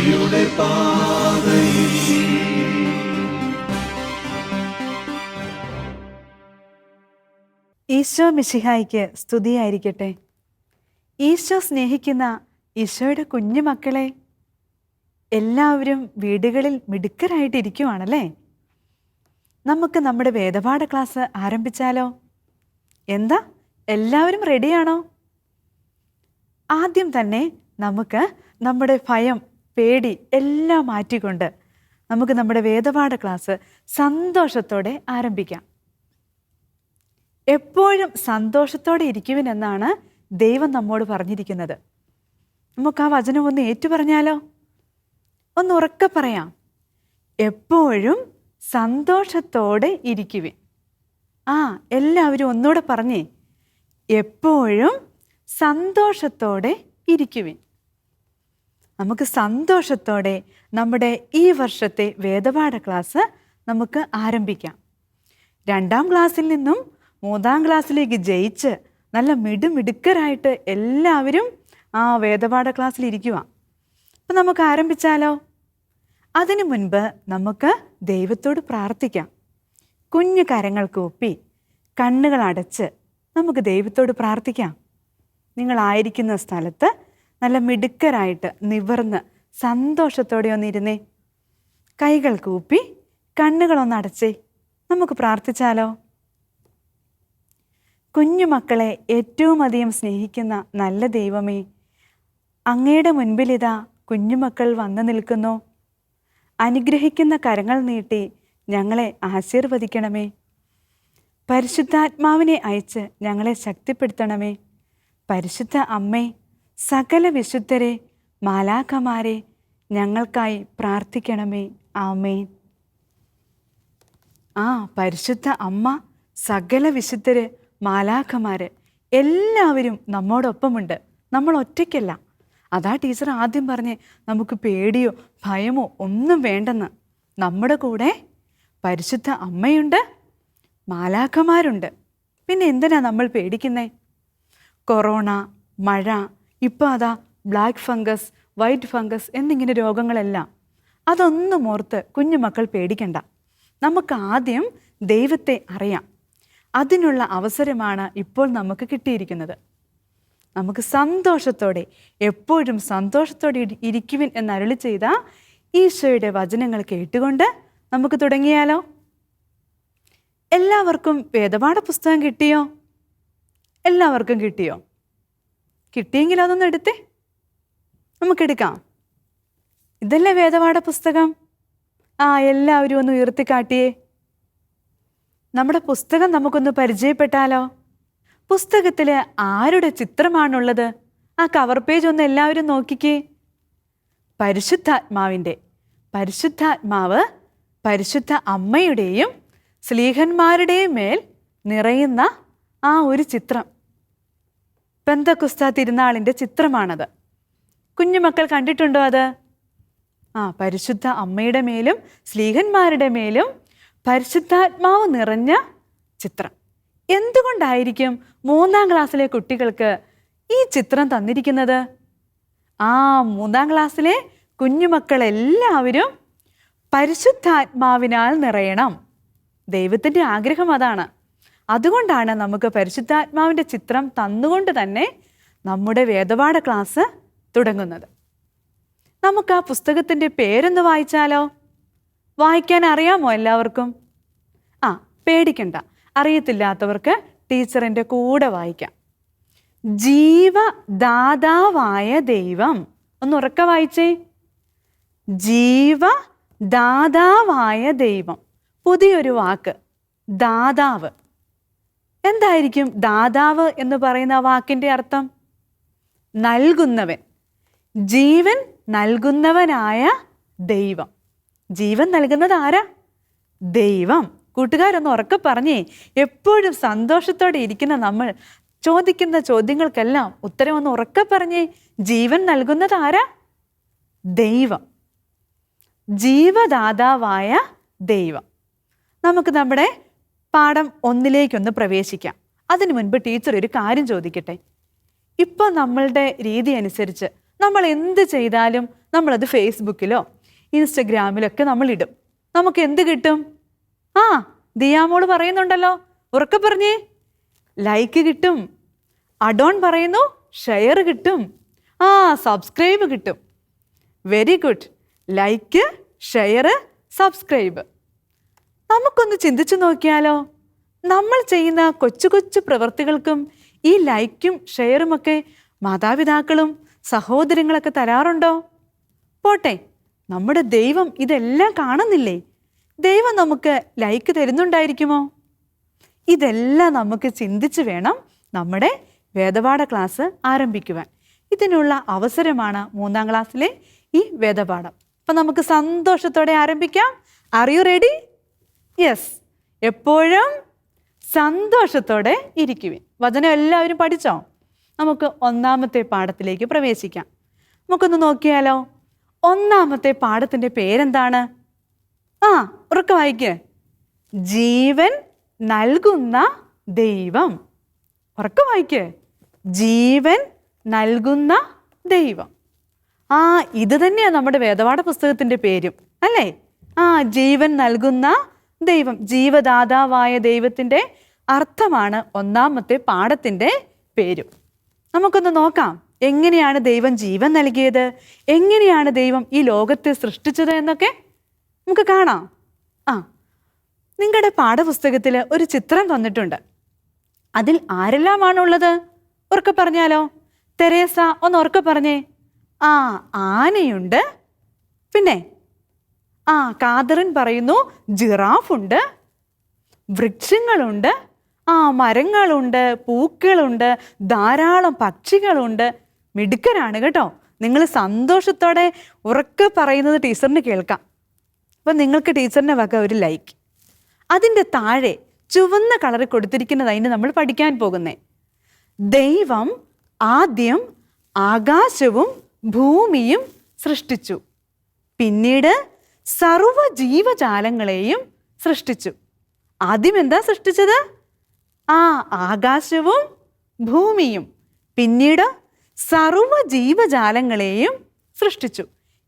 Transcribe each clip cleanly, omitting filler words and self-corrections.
കൃപയുടെ പാതയിൽ. ഈശോ മിശിഹായ്ക്ക് സ്തുതിയായിരിക്കട്ടെ. ഈശോ സ്നേഹിക്കുന്ന ഈശോയുടെ കുഞ്ഞു മക്കളെ, എല്ലാവരും വീടുകളിൽ മിടുക്കരായിട്ടിരിക്കുവാണല്ലേ? നമുക്ക് നമ്മുടെ വേദപാഠ ക്ലാസ് ആരംഭിച്ചാലോ? എന്താ, എല്ലാവരും റെഡിയാണോ? ആദ്യം തന്നെ നമുക്ക് നമ്മുടെ ഭയം, പേടി എല്ലാം മാറ്റിക്കൊണ്ട് നമുക്ക് നമ്മുടെ വേദപാഠ ക്ലാസ് സന്തോഷത്തോടെ ആരംഭിക്കാം. എപ്പോഴും സന്തോഷത്തോടെ ഇരിക്കുവിനെന്നാണ് ദൈവം നമ്മോട് പറഞ്ഞിരിക്കുന്നത്. നമുക്ക് ആ വചനം ഒന്ന് ഏറ്റുപറഞ്ഞാലോ? ഒന്ന് ഉറക്കെ പറയാം. എപ്പോഴും സന്തോഷത്തോടെ ഇരിക്കുവിൻ. എല്ലാവരും ഒന്നുകൂടെ പറഞ്ഞേ, എപ്പോഴും സന്തോഷത്തോടെ ഇരിക്കുവിൻ. നമുക്ക് സന്തോഷത്തോടെ നമ്മുടെ ഈ വർഷത്തെ വേദപാഠ ക്ലാസ് നമുക്ക് ആരംഭിക്കാം. 2ാം ക്ലാസ്സിൽ നിന്നും 3ാം ക്ലാസ്സിലേക്ക് ജയിച്ച് നല്ല മിടുക്കരായിട്ട് എല്ലാവരും ആ വേദപാഠ ക്ലാസ്സിൽ ഇരിക്കുക. അപ്പം നമുക്ക് ആരംഭിച്ചാലോ? അതിനു മുൻപ് നമുക്ക് ദൈവത്തോട് പ്രാർത്ഥിക്കാം. കുഞ്ഞു കരങ്ങൾ കൂപ്പി കണ്ണുകൾ അടച്ച് നമുക്ക് ദൈവത്തോട് പ്രാർത്ഥിക്കാം. നിങ്ങളായിരിക്കുന്ന സ്ഥലത്ത് നല്ല മിടുക്കരായിട്ട് നിവർന്ന് സന്തോഷത്തോടെ ഒന്നിരുന്നേ. കൈകൾ കൂപ്പി കണ്ണുകളൊന്ന് അടച്ചേ. നമുക്ക് പ്രാർത്ഥിച്ചാലോ? കുഞ്ഞുമക്കളെ ഏറ്റവും അധികം സ്നേഹിക്കുന്ന നല്ല ദൈവമേ, അങ്ങയുടെ മുൻപിലിതാ കുഞ്ഞുമക്കൾ വന്നു നിൽക്കുന്നു. അനുഗ്രഹിക്കുന്ന കരങ്ങൾ നീട്ടി ഞങ്ങളെ ആശീർവദിക്കണമേ. പരിശുദ്ധാത്മാവിനെ അയച്ച് ഞങ്ങളെ ശക്തിപ്പെടുത്തണമേ. പരിശുദ്ധ അമ്മേ, സകല വിശുദ്ധരെ, മാലാഖമാരെ ഞങ്ങൾക്കായി പ്രാർത്ഥിക്കണമേ. ആമേൻ. പരിശുദ്ധ അമ്മ, സകല വിശുദ്ധര്, മാലാഖമാര് എല്ലാവരും നമ്മോടൊപ്പമുണ്ട്. നമ്മൾ ഒറ്റയ്ക്കല്ല. അതാ ടീച്ചർ ആദ്യം പറഞ്ഞേ, നമുക്ക് പേടിയോ ഭയമോ ഒന്നും വേണ്ടെന്ന്. നമ്മുടെ കൂടെ പരിശുദ്ധ അമ്മയുണ്ട്, മാലാഖമാരുണ്ട്. പിന്നെ എന്തിനാ നമ്മൾ പേടിക്കുന്നേ? കൊറോണ, മഴ, ഇപ്പോൾ അതാ ബ്ലാക്ക് ഫംഗസ്, വൈറ്റ് ഫംഗസ് എന്നിങ്ങനെ രോഗങ്ങളെല്ലാം. അതൊന്നും ഓർത്ത് കുഞ്ഞുമക്കൾ പേടിക്കണ്ട. നമുക്ക് ആദ്യം ദൈവത്തെ അറിയാം. അതിനുള്ള അവസരമാണ് ഇപ്പോൾ നമുക്ക് കിട്ടിയിരിക്കുന്നത്. നമുക്ക് സന്തോഷത്തോടെ, എപ്പോഴും സന്തോഷത്തോടെ ഇരിക്കുവിൻ എന്നരുളി ചെയ്ത ഈശോയുടെ വചനങ്ങൾ കേട്ടുകൊണ്ട് നമുക്ക് തുടങ്ങിയാലോ? എല്ലാവർക്കും വേദപാഠ പുസ്തകം കിട്ടിയോ? എല്ലാവർക്കും കിട്ടിയോ? കിട്ടിയെങ്കിൽ അതൊന്ന് എടുത്തേ. നമുക്കെടുക്കാം. ഇതല്ലേ വേദപാഠ പുസ്തകം? എല്ലാവരും ഒന്ന് ഉയർത്തിക്കാട്ടിയേ. നമ്മുടെ പുസ്തകം നമുക്കൊന്ന് പരിചയപ്പെട്ടാലോ? പുസ്തകത്തിൽ ആരുടെ ചിത്രമാണുള്ളത്? ആ കവർ പേജ് ഒന്ന് എല്ലാവരും നോക്കിക്കേ. പരിശുദ്ധാത്മാവിൻ്റെ. പരിശുദ്ധാത്മാവ് പരിശുദ്ധ അമ്മയുടെയും സ്ലീഹന്മാരുടെയും മേൽ നിറയുന്ന ആ ഒരു ചിത്രം. പെന്തക്കുസ്ത തിരുനാളിൻ്റെ ചിത്രമാണത്. കുഞ്ഞുമക്കൾ കണ്ടിട്ടുണ്ടോ അത്? പരിശുദ്ധ അമ്മയുടെ മേലും സ്ലീഹന്മാരുടെ മേലും പരിശുദ്ധാത്മാവ് നിറഞ്ഞ ചിത്രം. എന്തുകൊണ്ടായിരിക്കും 3ാം ക്ലാസ്സിലെ കുട്ടികൾക്ക് ഈ ചിത്രം തന്നിരിക്കുന്നത്? 3ാം ക്ലാസ്സിലെ കുഞ്ഞുമക്കളെല്ലാവരും പരിശുദ്ധാത്മാവിനാൽ നിറയണം. ദൈവത്തിൻ്റെ ആഗ്രഹം അതാണ്. അതുകൊണ്ടാണ് നമുക്ക് പരിശുദ്ധാത്മാവിൻ്റെ ചിത്രം തന്നുകൊണ്ട് തന്നെ നമ്മുടെ വേദപാഠ ക്ലാസ് തുടങ്ങുന്നത്. നമുക്ക് ആ പുസ്തകത്തിൻ്റെ പേരൊന്ന് വായിച്ചാലോ? വായിക്കാൻ അറിയാമോ എല്ലാവർക്കും? പേടിക്കണ്ട. അറിയത്തില്ലാത്തവർക്ക് ടീച്ചറിൻ്റെ കൂടെ വായിക്കാം. ജീവദാതാവായ ദൈവം. ഒന്ന് ഉറക്കെ വായിച്ചേ. ജീവദാതാവായ ദൈവം. പുതിയൊരു വാക്ക്, ദാതാവ്. എന്തായിരിക്കും ദാതാവ് എന്ന് പറയുന്ന വാക്കിൻ്റെ അർത്ഥം? നൽകുന്നവൻ. ജീവൻ നൽകുന്നവനായ ദൈവം. ജീവൻ നൽകുന്നത് ആരാ? ദൈവം. കൂട്ടുകാരൊന്ന് ഉറക്കെ പറഞ്ഞേ. എപ്പോഴും സന്തോഷത്തോടെ ഇരിക്കുന്ന നമ്മൾ ചോദിക്കുന്ന ചോദ്യങ്ങൾക്കെല്ലാം ഉത്തരം ഒന്ന് ഉറക്കെ പറഞ്ഞേ. ജീവൻ നൽകുന്നത് ആരാ? ദൈവം. ജീവദാതാവായ ദൈവം. നമുക്ക് നമ്മുടെ പാഠം 1 പ്രവേശിക്കാം. അതിനു മുൻപ് ടീച്ചർ ഒരു കാര്യം ചോദിക്കട്ടെ. ഇപ്പോൾ നമ്മളുടെ രീതി അനുസരിച്ച് നമ്മൾ എന്ത് ചെയ്താലും നമ്മളത് ഫേസ്ബുക്കിലോ ഇൻസ്റ്റഗ്രാമിലൊക്കെ നമ്മൾ ഇടും. നമുക്ക് എന്ത് കിട്ടും? ആ, ദിയാമോള് പറയുന്നുണ്ടല്ലോ, ഉറക്കെ പറഞ്ഞേ. ലൈക്ക് കിട്ടും. അഡോൺ പറയുന്നു ഷെയർ കിട്ടും. ആ, സബ്സ്ക്രൈബ് കിട്ടും. Very good. Like, share, subscribe. നമുക്കൊന്ന് ചിന്തിച്ചു നോക്കിയാലോ, നമ്മൾ ചെയ്യുന്ന കൊച്ചു കൊച്ചു പ്രവൃത്തികൾക്കും ഈ ലൈക്കും ഷെയറും ഒക്കെ മാതാപിതാക്കളും സഹോദരങ്ങളൊക്കെ തരാറുണ്ടോ? പോട്ടെ, നമ്മുടെ ദൈവം ഇതെല്ലാം കാണുന്നില്ലേ? ദൈവം നമുക്ക് ലൈക്ക് തരുന്നുണ്ടായിരിക്കുമോ? ഇതെല്ലാം നമുക്ക് ചിന്തിച്ച് വേണം നമ്മുടെ വേദപാഠ ക്ലാസ് ആരംഭിക്കുവാൻ. ഇതിനുള്ള അവസരമാണ് 3ാം ക്ലാസ്സിലെ ഈ വേദപാഠം. അപ്പം നമുക്ക് സന്തോഷത്തോടെ ആരംഭിക്കാം. Are you ready? യെസ്. എപ്പോഴും സന്തോഷത്തോടെ ഇരിക്കുവിൻ. വചനം എല്ലാവരും പഠിച്ചോ? നമുക്ക് 1ാമത്തെ പാഠത്തിലേക്ക് പ്രവേശിക്കാം. നമുക്കൊന്ന് നോക്കിയാലോ. 1ാമത്തെ പാഠത്തിൻ്റെ പേരെന്താണ്? ആ, ഉറക്കെ വായിക്ക്. ജീവൻ നൽകുന്ന ദൈവം. ഉറക്കെ വായിക്ക്. ജീവൻ നൽകുന്ന ദൈവം. ആ, ഇത് തന്നെയാണ് നമ്മുടെ വേദപാഠ പുസ്തകത്തിൻ്റെ പേരും, അല്ലേ? ആ, ജീവൻ നൽകുന്ന ദൈവം, ജീവദാതാവായ ദൈവത്തിൻ്റെ അർത്ഥമാണ് 1ാമത്തെ പാഠത്തിൻ്റെ പേരും. നമുക്കൊന്ന് നോക്കാം, എങ്ങനെയാണ് ദൈവം ജീവൻ നൽകിയത്, എങ്ങനെയാണ് ദൈവം ഈ ലോകത്തെ സൃഷ്ടിച്ചത് എന്നൊക്കെ നമുക്ക് കാണാം. ആ, നിങ്ങളുടെ പാഠപുസ്തകത്തിൽ ഒരു ചിത്രം തന്നിട്ടുണ്ട്. അതിൽ ആരെല്ലാമാണുള്ളത്? ഉറക്കെ പറഞ്ഞാലോ. തെരേസ ഒന്ന് ഉറക്കെ പറഞ്ഞേ. ആ, ആനയുണ്ട്. പിന്നെ ആ, കാതറിൻ പറയുന്നു ജിറാഫുണ്ട്, വൃക്ഷങ്ങളുണ്ട്, ആ, മരങ്ങളുണ്ട്, പൂക്കളുണ്ട്, ധാരാളം പക്ഷികളുണ്ട്. മിടുക്കരാണ് കേട്ടോ. നിങ്ങൾ സന്തോഷത്തോടെ ഉറക്കെ പറയുന്നത് ടീച്ചറിന് കേൾക്കാം. അപ്പം നിങ്ങൾക്ക് ടീച്ചറിൻ്റെ വക ഒരു ലൈക്ക്. അതിൻ്റെ താഴെ ചുവന്ന കളർ കൊടുത്തിരിക്കുന്നതായിട്ട് നമ്മൾ പഠിക്കാൻ പോകുന്നേ. ദൈവം ആദ്യം ആകാശവും ഭൂമിയും സൃഷ്ടിച്ചു. പിന്നീട് സർവ്വ ജീവജാലങ്ങളെയും സൃഷ്ടിച്ചു. ആദ്യം എന്താ സൃഷ്ടിച്ചത്? ആ, ആകാശവും ഭൂമിയും. പിന്നീട് സർവ്വ ജീവജാലങ്ങളെയും സൃഷ്ടിച്ചു.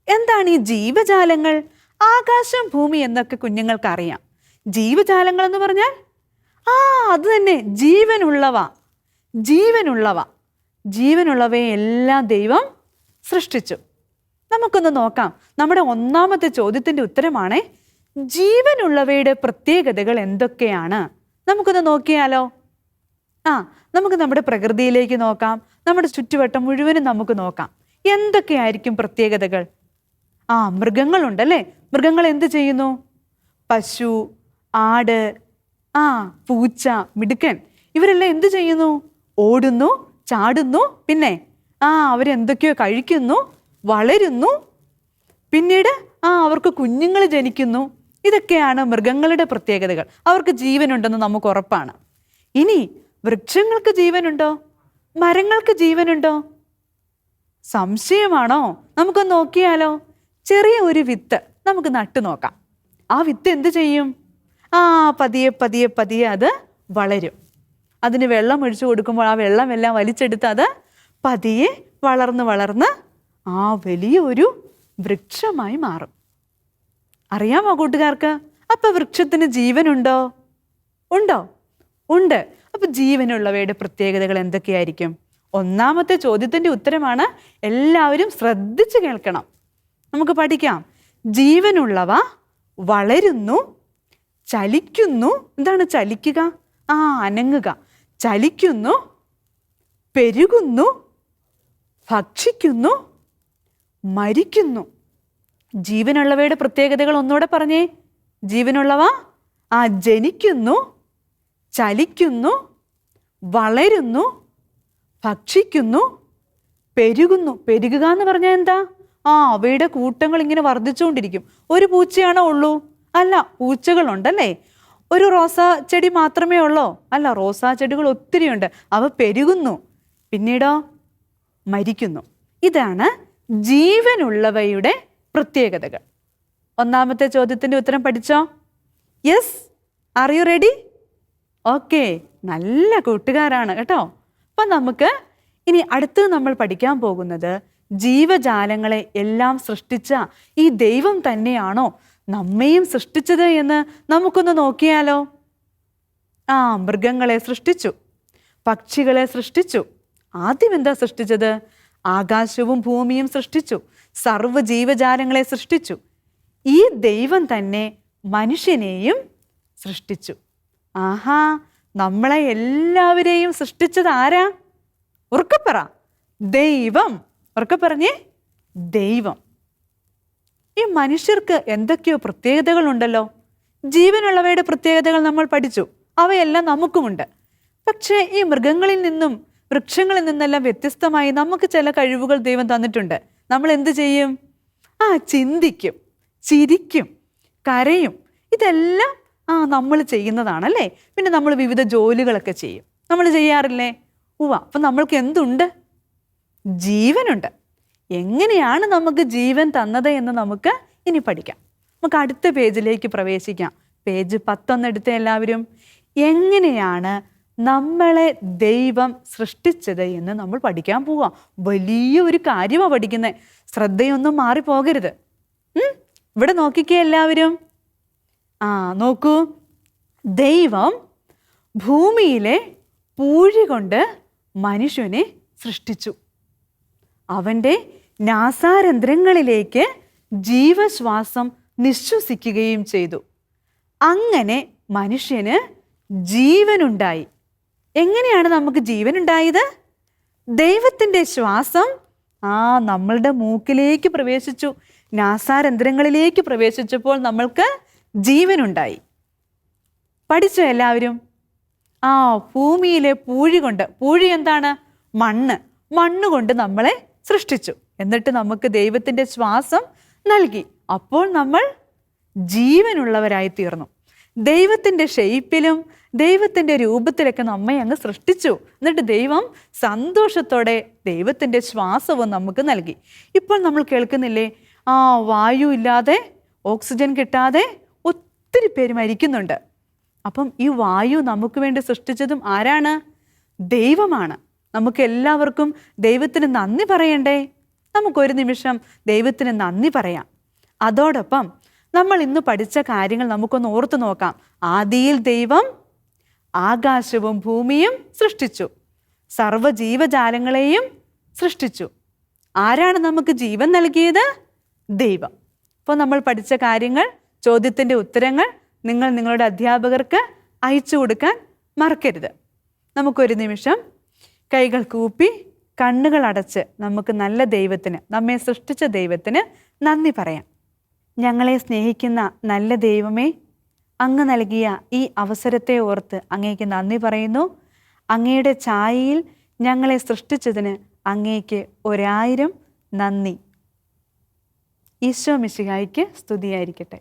എന്താണ് ഈ ജീവജാലങ്ങൾ? ആകാശം, ഭൂമി എന്നൊക്കെ കുഞ്ഞുങ്ങൾക്ക് അറിയാം. ജീവജാലങ്ങൾ എന്ന് പറഞ്ഞാൽ ആ, അത് തന്നെ, ജീവനുള്ളവ. ജീവനുള്ളവ, ജീവനുള്ളവയെ എല്ലാം ദൈവം സൃഷ്ടിച്ചു. നമുക്കൊന്ന് നോക്കാം. നമ്മുടെ 1ാമത്തെ ചോദ്യത്തിൻ്റെ ഉത്തരമാണ് ജീവനുള്ളവയുടെ പ്രത്യേകതകൾ എന്തൊക്കെയാണ്? നമുക്കൊന്ന് നോക്കിയാലോ. ആ, നമുക്ക് നമ്മുടെ പ്രകൃതിയിലേക്ക് നോക്കാം. നമ്മുടെ ചുറ്റുവട്ടം മുഴുവനും നമുക്ക് നോക്കാം. എന്തൊക്കെയായിരിക്കും പ്രത്യേകതകൾ? ആ, മൃഗങ്ങളുണ്ടല്ലേ. മൃഗങ്ങൾ എന്ത് ചെയ്യുന്നു? പശു, ആട്, ആ, പൂച്ച, മിടുക്കൻ, ഇവരെല്ലാം എന്ത് ചെയ്യുന്നു? ഓടുന്നു, ചാടുന്നു. പിന്നെ ആ, അവരെന്തൊക്കെയോ കഴിക്കുന്നു, വളരുന്നു. പിന്നീട് ആ, അവർക്ക് കുഞ്ഞുങ്ങൾ ജനിക്കുന്നു. ഇതൊക്കെയാണ് മൃഗങ്ങളുടെ പ്രത്യേകതകൾ. അവർക്ക് ജീവനുണ്ടെന്ന് നമുക്ക് ഉറപ്പാണ്. ഇനി വൃക്ഷങ്ങൾക്ക് ജീവനുണ്ടോ? മരങ്ങൾക്ക് ജീവനുണ്ടോ? സംശയമാണോ? നമുക്കൊന്ന് നോക്കിയാലോ. ചെറിയ ഒരു വിത്ത് നമുക്ക് നട്ടു നോക്കാം. ആ വിത്ത് എന്ത് ചെയ്യും? ആ, പതിയെ പതിയെ പതിയെ അത് വളരും. അതിന് വെള്ളം ഒഴിച്ചു കൊടുക്കുമ്പോൾ ആ വെള്ളമെല്ലാം വലിച്ചെടുത്ത് അത് പതിയെ വളർന്ന് വളർന്ന് ആ വലിയ ഒരു വൃക്ഷമായി മാറും. അറിയാമോ കൂട്ടുകാർക്ക്? അപ്പം വൃക്ഷത്തിന് ജീവനുണ്ടോ? ഉണ്ടോ? ഉണ്ട്. അപ്പം ജീവനുള്ളവയുടെ പ്രത്യേകതകൾ എന്തൊക്കെയായിരിക്കും? 1ാമത്തെ ചോദ്യത്തിൻ്റെ ഉത്തരമാണ്. എല്ലാവരും ശ്രദ്ധിച്ച് കേൾക്കണം. നമുക്ക് പഠിക്കാം. ജീവനുള്ളവ വളരുന്നു, ചലിക്കുന്നു. എന്താണ് ചലിക്കുക? ആ, അനങ്ങുക. ചലിക്കുന്നു, പെരുകുന്നു, ഭക്ഷിക്കുന്നു, മരിക്കുന്നു. ജീവനുള്ളവയുടെ പ്രത്യേകതകൾ ഒന്നുകൂടെ പറഞ്ഞേ. ജീവനുള്ളവ ആ, ജനിക്കുന്നു, ചലിക്കുന്നു, വളരുന്നു, ഭക്ഷിക്കുന്നു, പെരുകുന്നു. പെരുകുക എന്ന് പറഞ്ഞാൽ എന്താ? ആ, അവയുടെ കൂട്ടങ്ങൾ ഇങ്ങനെ വർദ്ധിച്ചുകൊണ്ടിരിക്കും. ഒരു പൂച്ചയാണോ ഉള്ളൂ? അല്ല, പൂച്ചകളുണ്ടല്ലേ. ഒരു റോസാ ചെടി മാത്രമേ ഉള്ളോ? അല്ല, റോസാ ചെടികൾ ഒത്തിരിയുണ്ട്. അവ പെരുകുന്നു, പിന്നീടോ മരിക്കുന്നു. ഇതാണ് ജീവനുള്ളവയുടെ പ്രത്യേകതകൾ. 1ാമത്തെ ചോദ്യത്തിൻ്റെ ഉത്തരം പഠിച്ചോ? Yes. Are you ready? Okay, നല്ല കൂട്ടുകാരാണ് കേട്ടോ. അപ്പം നമുക്ക് ഇനി അടുത്തത് നമ്മൾ പഠിക്കാൻ പോകുന്നത് ജീവജാലങ്ങളെ എല്ലാം സൃഷ്ടിച്ച ഈ ദൈവം തന്നെയാണോ നമ്മയും സൃഷ്ടിച്ചത് എന്ന് നമുക്കൊന്ന് നോക്കിയാലോ? മൃഗങ്ങളെ സൃഷ്ടിച്ചു, പക്ഷികളെ സൃഷ്ടിച്ചു. ആദ്യം എന്താ സൃഷ്ടിച്ചത്? ആകാശവും ഭൂമിയും സൃഷ്ടിച്ചു, സർവ്വ ജീവജാലങ്ങളെ സൃഷ്ടിച്ചു. ഈ ദൈവം തന്നെ മനുഷ്യനെയും സൃഷ്ടിച്ചു. ആഹാ, നമ്മളെ എല്ലാവരെയും സൃഷ്ടിച്ചത് ആരാ? ഉറക്കപ്പറ, ദൈവം. ഉറക്കെ പറഞ്ഞേ, ദൈവം. ഈ മനുഷ്യർക്ക് എന്തൊക്കെയോ പ്രത്യേകതകളുണ്ടല്ലോ. ജീവനുള്ളവയുടെ പ്രത്യേകതകൾ നമ്മൾ പഠിച്ചു, അവയെല്ലാം നമുക്കുമുണ്ട്. പക്ഷേ ഈ മൃഗങ്ങളിൽ നിന്നും വൃക്ഷങ്ങളിൽ നിന്നെല്ലാം വ്യത്യസ്തമായി നമുക്ക് ചില കഴിവുകൾ ദൈവം തന്നിട്ടുണ്ട്. നമ്മൾ എന്ത് ചെയ്യും? ചിന്തിക്കും, ചിരിക്കും, കരയും. ഇതെല്ലാം നമ്മൾ ചെയ്യുന്നതാണല്ലേ. പിന്നെ നമ്മൾ വിവിധ ജോലികളൊക്കെ ചെയ്യും. നമ്മൾ ചെയ്യാറില്ലേ? അപ്പം നമ്മൾക്ക് എന്തുണ്ട്? ജീവനുണ്ട്. എങ്ങനെയാണ് നമുക്ക് ജീവൻ തന്നത് എന്ന് നമുക്ക് ഇനി പഠിക്കാം. നമുക്ക് അടുത്ത പേജിലേക്ക് പ്രവേശിക്കാം. പേജ് 11 എടുത്ത എല്ലാവരും. എങ്ങനെയാണ് നമ്മളെ ദൈവം സൃഷ്ടിച്ചത് എന്ന് നമ്മൾ പഠിക്കാൻ പോവാം. വലിയൊരു കാര്യമാണ് പഠിക്കുന്നത്. ശ്രദ്ധയൊന്നും മാറിപ്പോകരുത്. ഇവിടെ നോക്കിക്കേ എല്ലാവരും. നോക്കൂ, ദൈവം ഭൂമിയിലെ പൂഴി കൊണ്ട് മനുഷ്യനെ സൃഷ്ടിച്ചു. അവൻ്റെ നാസാരന്ധ്രങ്ങളിലേക്ക് ജീവശ്വാസം നിശ്വസിക്കുകയും ചെയ്തു. അങ്ങനെ മനുഷ്യന് ജീവനുണ്ടായി. എങ്ങനെയാണ് നമുക്ക് ജീവനുണ്ടായത്? ദൈവത്തിൻ്റെ ശ്വാസം നമ്മളുടെ മൂക്കിലേക്ക് പ്രവേശിച്ചു, നാസാരന്ധ്രങ്ങളിലേക്ക് പ്രവേശിച്ചപ്പോൾ നമ്മൾക്ക് ജീവനുണ്ടായി. പഠിച്ചോ എല്ലാവരും? ഭൂമിയിലെ പൂഴി കൊണ്ട്, പൂഴി എന്താണ്? മണ്ണ് കൊണ്ട് നമ്മളെ സൃഷ്ടിച്ചു. എന്നിട്ട് നമുക്ക് ദൈവത്തിൻ്റെ ശ്വാസം നൽകി. അപ്പോൾ നമ്മൾ ജീവനുള്ളവരായി തീർന്നു. ദൈവത്തിൻ്റെ ഷേപ്പിലും ദൈവത്തിൻ്റെ രൂപത്തിലൊക്കെ നമ്മെ അങ്ങ് സൃഷ്ടിച്ചു. എന്നിട്ട് ദൈവം സന്തോഷത്തോടെ ദൈവത്തിൻ്റെ ശ്വാസവും നമുക്ക് നൽകി. ഇപ്പോൾ നമ്മൾ കേൾക്കുന്നില്ലേ, വായു ഇല്ലാതെ, ഓക്സിജൻ കിട്ടാതെ ഒത്തിരി പേര് മരിക്കുന്നുണ്ട്. അപ്പം ഈ വായു നമുക്ക് വേണ്ടി സൃഷ്ടിച്ചതും ആരാണ്? ദൈവമാണ്. നമുക്ക് എല്ലാവർക്കും ദൈവത്തിന് നന്ദി പറയണ്ടേ? നമുക്കൊരു നിമിഷം ദൈവത്തിന് നന്ദി പറയാം. അതോടൊപ്പം നമ്മൾ ഇന്ന് പഠിച്ച കാര്യങ്ങൾ നമുക്കൊന്ന് ഓർത്തു നോക്കാം. ആദിയിൽ ദൈവം ആകാശവും ഭൂമിയും സൃഷ്ടിച്ചു, സർവ്വ ജീവജാലങ്ങളെയും സൃഷ്ടിച്ചു. ആരാണ് നമുക്ക് ജീവൻ നൽകിയത്? ദൈവം. അപ്പോൾ നമ്മൾ പഠിച്ച കാര്യങ്ങൾ, ചോദ്യത്തിൻ്റെ ഉത്തരങ്ങൾ നിങ്ങൾ നിങ്ങളുടെ അധ്യാപകർക്ക് അയച്ചു കൊടുക്കാൻ മറക്കരുത്. നമുക്കൊരു നിമിഷം കൈകൾ കൂപ്പി കണ്ണുകൾ അടച്ച് നമുക്ക് നല്ല ദൈവത്തിന്, നമ്മെ സൃഷ്ടിച്ച ദൈവത്തിന് നന്ദി പറയാം. ഞങ്ങളെ സ്നേഹിക്കുന്ന നല്ല ദൈവമേ, അങ്ങ് നൽകിയ ഈ അവസരത്തെ ഓർത്ത് അങ്ങേക്ക് നന്ദി പറയുന്നു. അങ്ങയുടെ ഛായയിൽ ഞങ്ങളെ സൃഷ്ടിച്ചതിന് അങ്ങേക്ക് 1000 നന്ദി. ഈശോ മിശിഹായ്ക്ക് സ്തുതിയായിരിക്കട്ടെ.